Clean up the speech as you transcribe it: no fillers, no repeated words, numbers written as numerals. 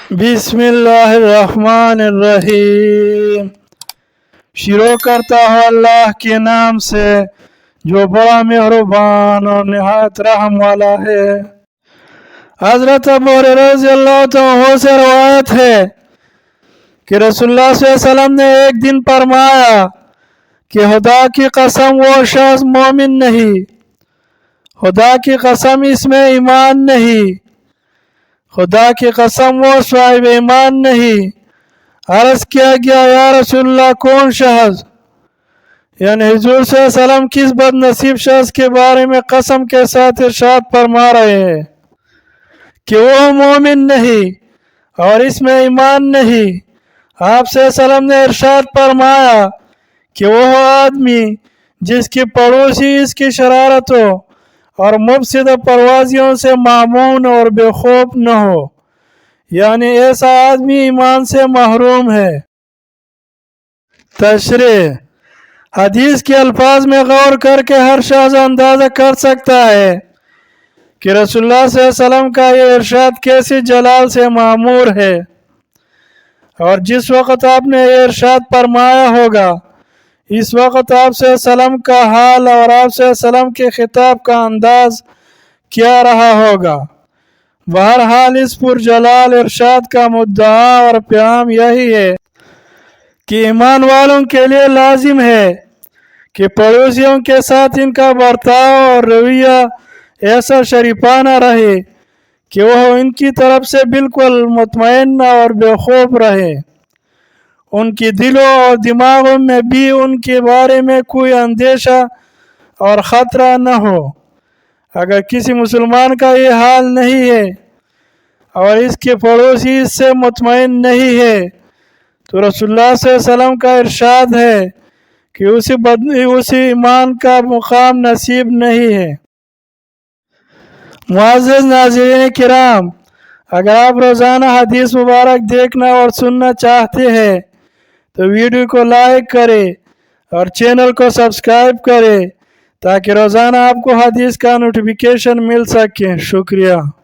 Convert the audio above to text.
बिस्मिल्लाहिर्रहमानिर्रहीम। शुरू करता हूँ अल्लाह के नाम से जो बड़ा मेहरबान और निहायत रहम वाला है। हज़रत अबू हुरैरा रज़ियल्लाहु अन्हु से रवायत है कि रसूलुल्लाह सल्लल्लाहु अलैहि वसल्लम ने एक दिन फरमाया कि खुदा की कसम वो शख्स मोमिन नहीं, खुदा की कसम इसमें ईमान नहीं, खुदा की कसम वो साहिब ईमान नहीं। अर्ज़ किया गया या रसूलल्लाह कौन शख्स, यानी हुज़ूर सल्लल्लाहु अलैहि वसल्लम किस बदनसीब शख्स के बारे में कसम के साथ इरशाद फरमा रहे हैं कि वो मोमिन नहीं और इसमें ईमान नहीं। आप सल्लल्लाहु अलैहि वसल्लम ने इरशाद फरमाया कि वह आदमी जिसकी पड़ोसी इसकी शरारतों और मुफसिद परवाजियों से मामून और बेखौफ न हो, यानी ऐसा आदमी ईमान से महरूम है। तशरीह, हदीस के अल्फाज में गौर करके हर शख्स अंदाज़ा कर सकता है कि रसूलुल्लाह सल्लल्लाहु अलैहि वसल्लम का ये इरशाद कैसी जलाल से मामूर है। और जिस वक़्त आपने ये इरशाद फरमाया होगा इस वक़्त आप सल्लल्लाहु अलैहि वसल्लम का हाल और आप सल्लल्लाहु अलैहि वसल्लम के खिताब का अंदाज क्या रहा होगा। बहरहाल इस पुरजलाल इरशाद का मुद्दा और प्याम यही है कि ईमान वालों के लिए लाजिम है कि पड़ोसियों के साथ इनका बर्ताव और रवैया ऐसा शरीफाना रहे कि वह इनकी तरफ से बिल्कुल मुतमईन और बेखौफ रहे, उनकी दिलों और दिमागों में भी उनके बारे में कोई अंदेशा और ख़तरा न हो। अगर किसी मुसलमान का ये हाल नहीं है और इसके पड़ोसी इससे मुतमईन नहीं है तो रसूलुल्लाह सल्लल्लाहु अलैहि वसल्लम का इरशाद है कि उसी ईमान का मुकाम नसीब नहीं है। मुअज़्ज़िज़ नाज़रीन किराम, अगर आप रोज़ाना हदीस मुबारक देखना और सुनना चाहते हैं तो वीडियो को लाइक करें और चैनल को सब्सक्राइब करें ताकि रोज़ाना आपको हदीस का नोटिफिकेशन मिल सके। शुक्रिया।